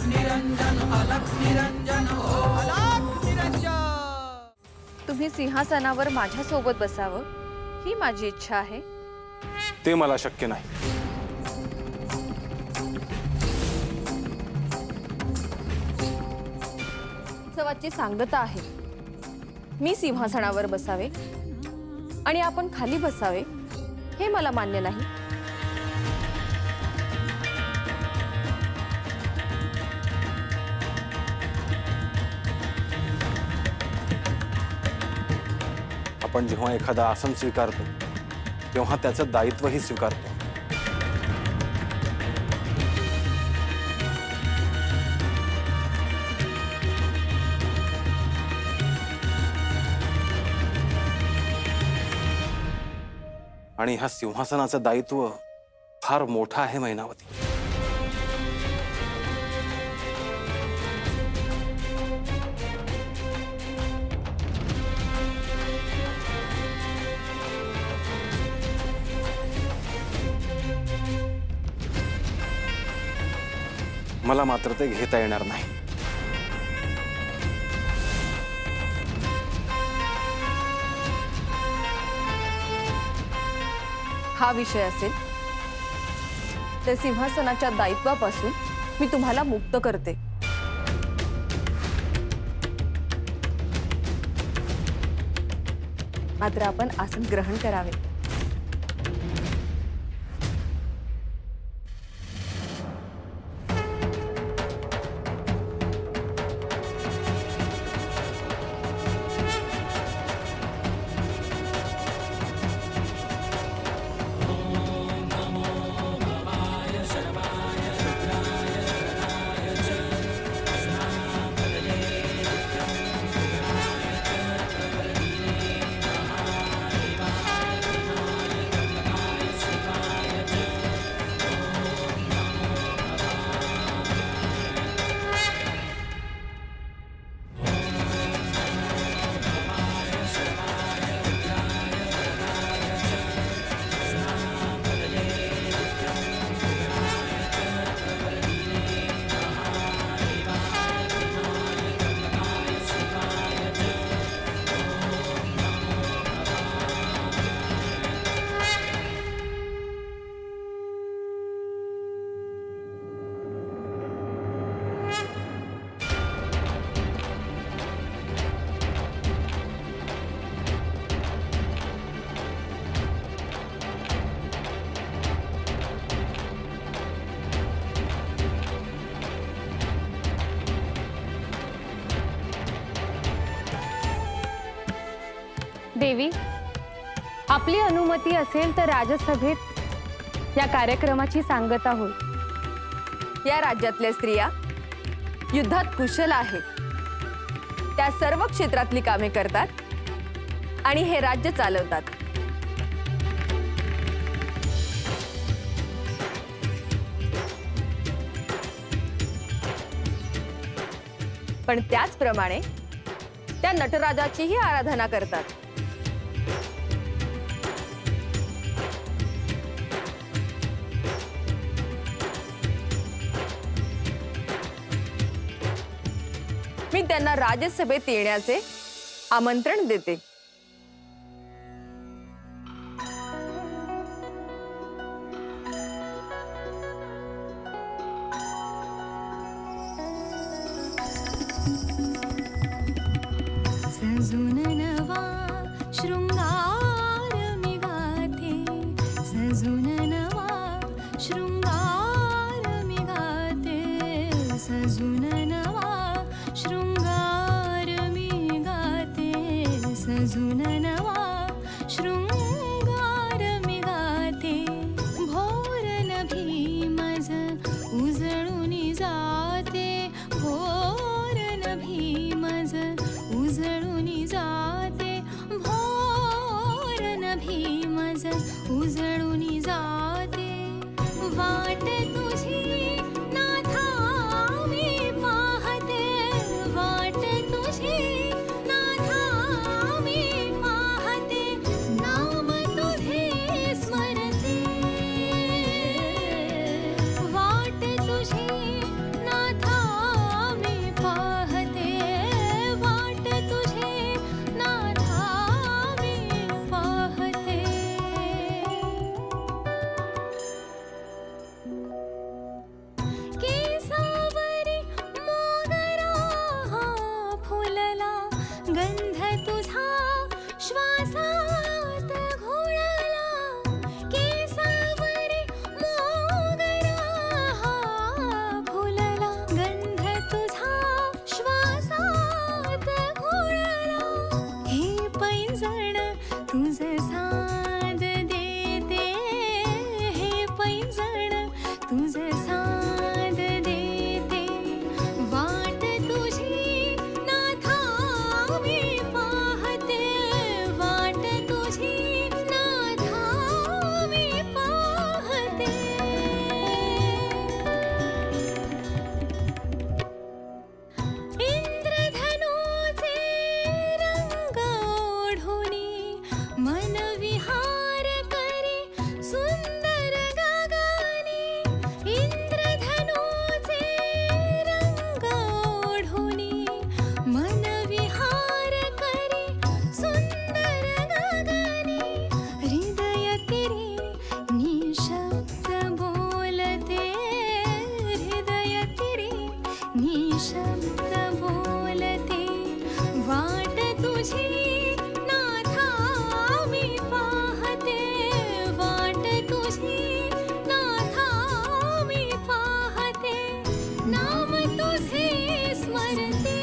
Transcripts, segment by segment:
निरंजन अलख निरंजन ओम अलख निरंजन। तुम्ही सिंहासनावर माझ्यासोबत बसावं ही माझी इच्छा आहे। ते मला शक्य नाही। उत्सवाची सांगता आहे, मी सिंहासनावर बसावे आणि आपण खाली बसावे हे मला मान्य नाही। आपण जेव्हा एखादा आसन स्वीकारतो तेव्हा त्याचं दायित्वही स्वीकारतो। आणि ह्या सिंहासनाचं दायित्व फार मोठं आहे मैनावती। मला मात्र ते घेता येणार नाही। हा विषय असेल तर सिंहासनाच्या दायित्वापासून मी तुम्हाला मुक्त करते। मात्र आपण आसन ग्रहण करावे। देवी, आपली अनुमती असेल तर राजसभेत या कार्यक्रमाची सांगता होईल। या राज्यातल्या स्त्रिया युद्धात कुशल आहेत, त्या सर्व क्षेत्रातली कामे करतात आणि हे राज्य चालवतात। पण त्याचप्रमाणे त्या नटराजाचीही आराधना करतात। मी त्यांना राज्यसभेत येण्याचे आमंत्रण देते। सजून नवा शृंगार मी गाते, सजून नवा शृंगार मी गाते, सजून नवा शृंगार मी गाते, सजून नवा शृंगार मी गाते। भोर नभी मज उजळून जाते, भोर नभी मज उजळून जाते, भोर नभी मज उजळून जाते। वाट तुझी नाथा मी पाहते, वाट तुझी नाथा मी पाहते, नाम तुझे स्मरते। वाट तुझी नाथा निशब्द बोलते वाट तुझी नाथा मी पाहते वाट तुझी नाथा मी पाहते नाम तुझे स्मरते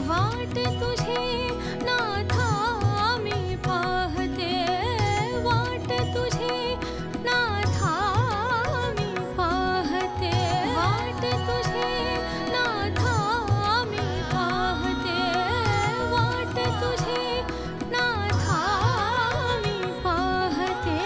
वाट तुझे नाथा मी पाहते वाट तुझे नाथा मी पाहते वाट तुझे नाथा मी पाहते वाट तुझे नाथा मी पाहते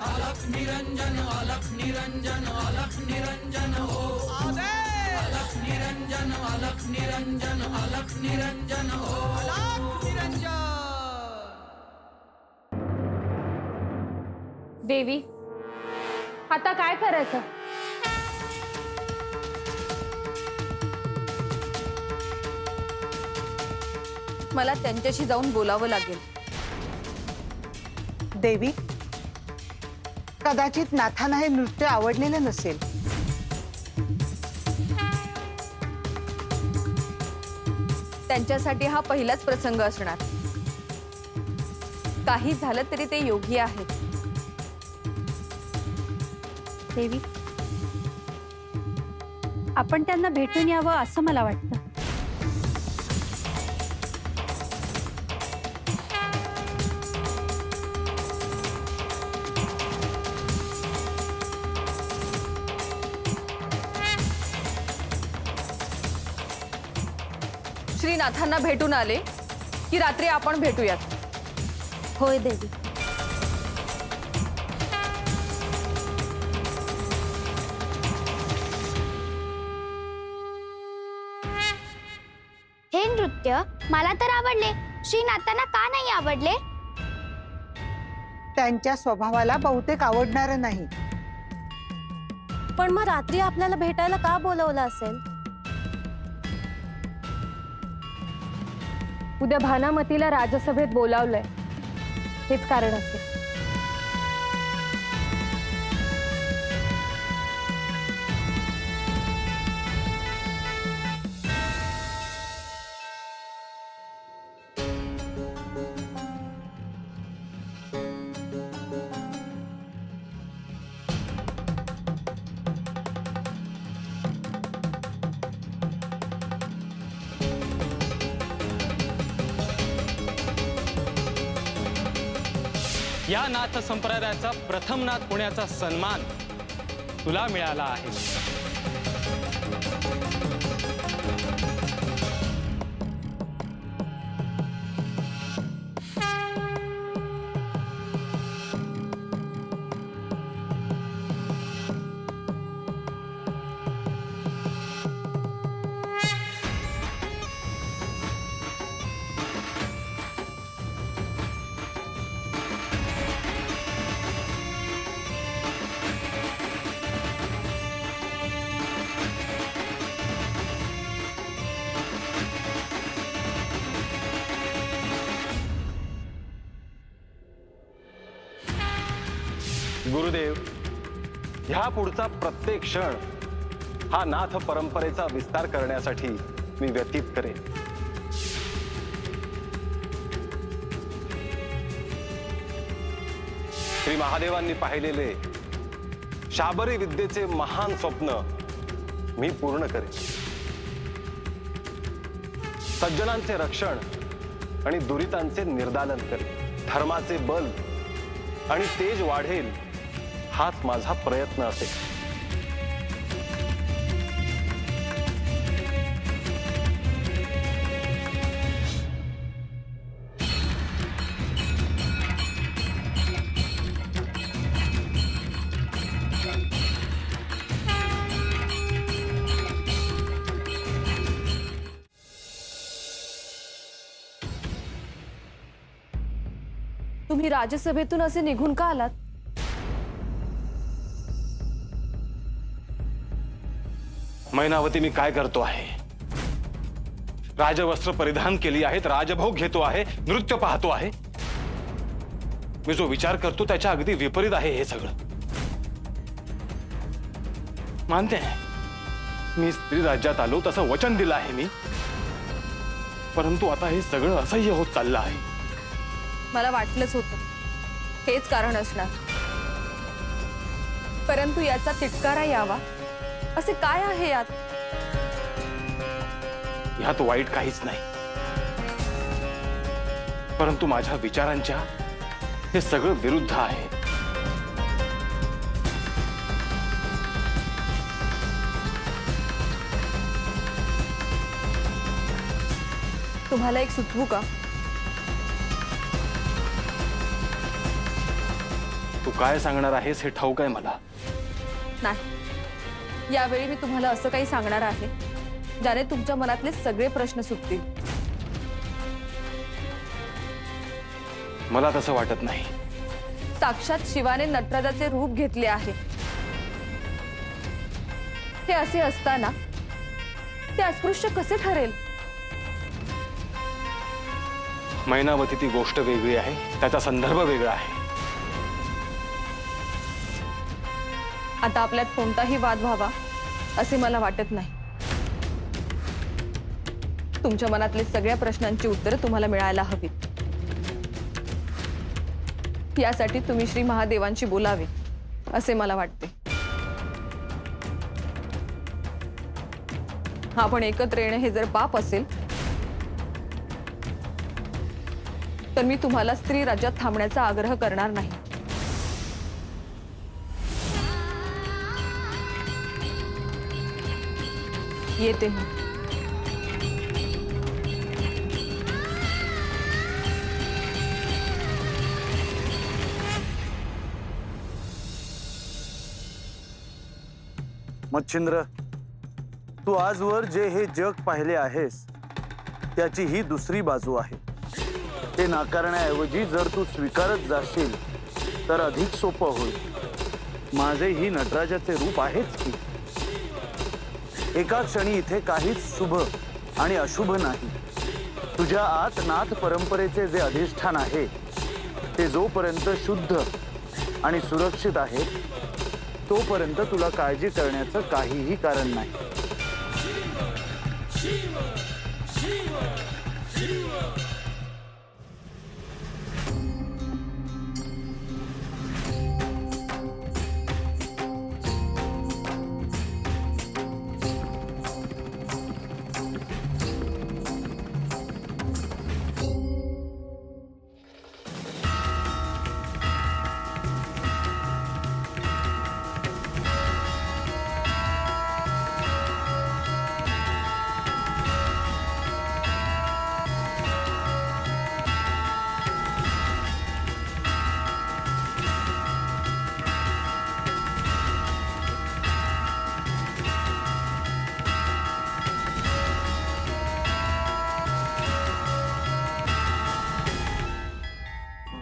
अलख निरंजन अलख निरंजन अलख निरंजन हो अलख निरंजन अलख निरंजन अलख निरंजन हो अलख निरंजन। देवी, आता काय करायचं? मला त्यांच्याशी जाऊन बोलावं लागेल. देवी, कदाचित नाथांना हे नृत्य आवडलेलं नसेल. त्यांच्यासाठी हा पहिलाच प्रसंग असणार. काही झालं तरी ते योगी आहेत. देवी, आपण त्यांना भेटून यावं असं मला वाटतं. श्रीनाथांना भेटून आले की रात्री आपण भेटूयात. होय देवी. हे नृत्य मला तर आवडले, श्रीनाथांना का नाही आवडले? त्यांच्या स्वभावाला बहुतेक आवडणारं नाही. पण मग रात्री आपल्याला भेटायला का बोलवलं असेल? उद्या भानामतीला राजसभेत बोलावलंय, हेच कारण असेल. या नाथ संप्रदायाचा प्रथम नाथ होण्याचा सन्मान तुला मिळाला आहे. गुरुदेव, ह्या पुढचा प्रत्येक क्षण हा नाथ परंपरेचा विस्तार करण्यासाठी मी व्यतीत करेन. श्री महादेवांनी पाहिलेले शाबरी विद्येचे महान स्वप्न मी पूर्ण करेन. सज्जनांचे रक्षण आणि दुरितांचे निर्दालन करेन. धर्माचे बल आणि तेज वाढेल हाच माझा प्रयत्न असेल. तुम्ही राज्यसभेतून असे निघून का आलात? मैनावती, मी काय करतो आहे? राजवस्त्र परिधान केली आहेत, राजभोग घेतो आहे, नृत्य पाहतो आहे. मी जो विचार करतो त्याच्या अगदी विपरीत आहे हे सगळं. मानते आहे, मी स्त्री राज्यात आलो तसं वचन दिलं आहे मी, परंतु आता हे सगळं असह्य होत चाललं आहे. मला वाटलंच होतं हेच कारण असणार, परंतु याचा तिटकारा यावा असे काय आहे यात? ह्यात वाईट काहीच नाही, परंतु माझ्या विचारांच्या हे सगळं विरुद्ध आहे. तुम्हाला एक सुचवू का? तू काय सांगणार आहेस हे ठाऊक आहे मला. नाही, यावेळी मी तुम्हाला असं काही सांगणार आहे ज्याने तुमच्या मनातले सगळे प्रश्न सुटतील. मला तसं वाटत नाही. साक्षात शिवाने नटराजाचे रूप घेतले आहे. हे असे असताना ते अस्पृश्य कसे ठरेल? मैनावती, ती गोष्ट वेगळी आहे, त्याचा संदर्भ वेगळा आहे. आता आपल्यात कोणताही वाद व्हावा असे मला वाटत नाही. तुमच्या मनातले सगळ्या प्रश्नांची उत्तरं तुम्हाला मिळायला हवीत. यासाठी तुम्ही श्री महादेवांशी बोलावे असे मला वाटते. आपण एकत्र येणे हे जर पाप असेल तर मी तुम्हाला स्त्री राज्यात थांबण्याचा आग्रह करणार नाही. येते मी. मच्छिंद्र, तू आजवर जे हे जग पाहिले आहेस त्याची ही दुसरी बाजू आहे. ते नाकारण्याऐवजी जर तू स्वीकारत जाशील तर अधिक सोपं होईल. माझे ही नटराजाचे रूप आहेच की. एका क्षणी इथे काहीच शुभ आणि अशुभ नाही. तुझ्या आत नाथ परंपरेचे जे अधिष्ठान आहे ते जोपर्यंत शुद्ध आणि सुरक्षित आहे तोपर्यंत तुला काळजी करण्याचं काहीही कारण नाही.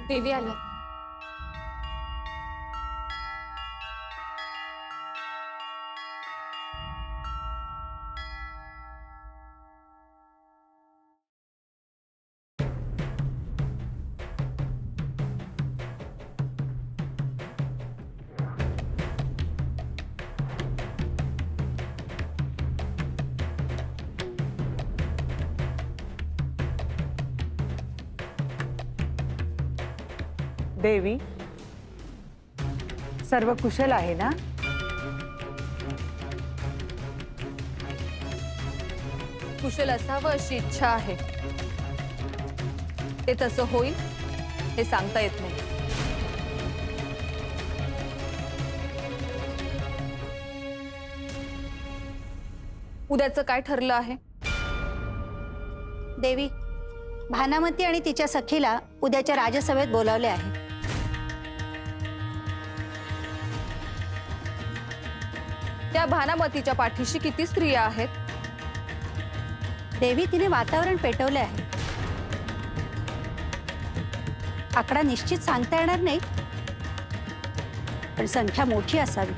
देवी आल्या. देवी, सर्व कुशल आहे ना? कुशल असावं अशी इच्छा आहे. ते तसं होईल हे सांगता येत नाही. उद्याचं काय ठरलं आहे? देवी, भानामती आणि तिच्या सखीला उद्याच्या राजसभेत बोलावले आहे. त्या भानामतीच्या पाठीशी किती स्त्रिया आहेत? देवी, तिने वातावरण पेटवले आहे. आकडा निश्चित सांगता येणार नाही, पण संख्या मोठी असावी.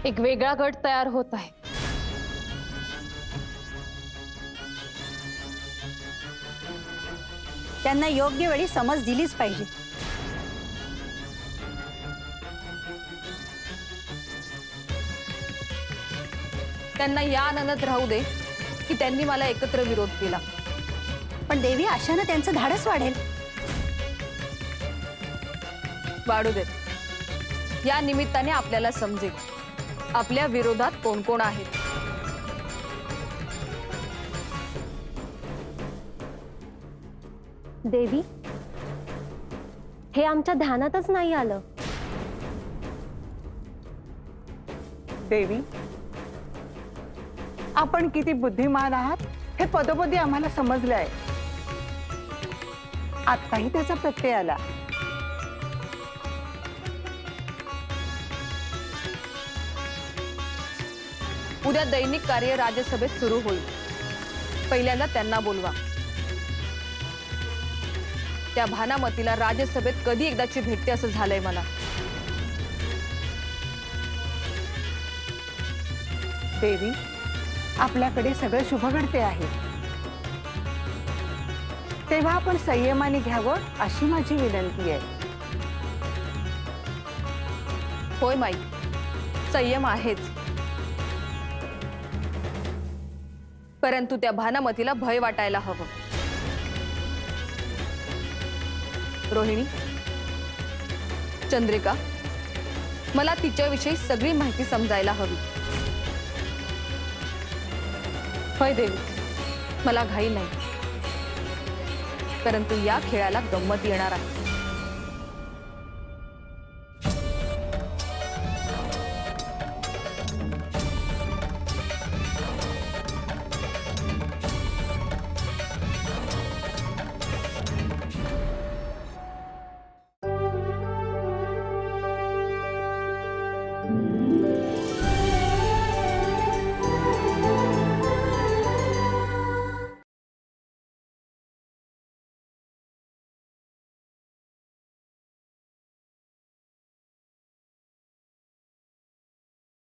एक वेगळा गट तयार होत आहे. त्यांना योग्य वेळी समज दिलीच पाहिजे. त्यांना या आनंदात राहू दे की त्यांनी मला एकत्र विरोध केला. पण देवी, अशानं त्यांचं धाडस वाढेल. वाढू देत. या निमित्ताने आपल्याला समजेल आपल्या विरोधात कोण कोण आहेत. देवी, हे आमच्या ध्यानातच नाही आलं. देवी, आपण किती बुद्धिमान आहात हे पदोपदी आम्हाला समजले आहे. आत्ताही त्याचा प्रत्यय आला. उद्या दैनिक कार्य राज्यसभेत सुरू होईल. पहिल्यांदा त्यांना बोलवा. त्या भानामतीला राज्यसभेत कधी एकदाची भेटते असं झालंय मला. देवी, आपल्याकडे सगळं शुभ घडते आहे, तेव्हा आपण संयमाने घ्यावं अशी माझी विनंती आहे. होय माई, संयम आहेच. परंतु त्या भानामतीला भय वाटायला हवं. रोहिणी, चंद्रिका, मला तिच्याविषयी सगळी माहिती समजायला हवी. होय देवी, मला घाई नाही, परंतु या खेळाला गंमत येणार आहे.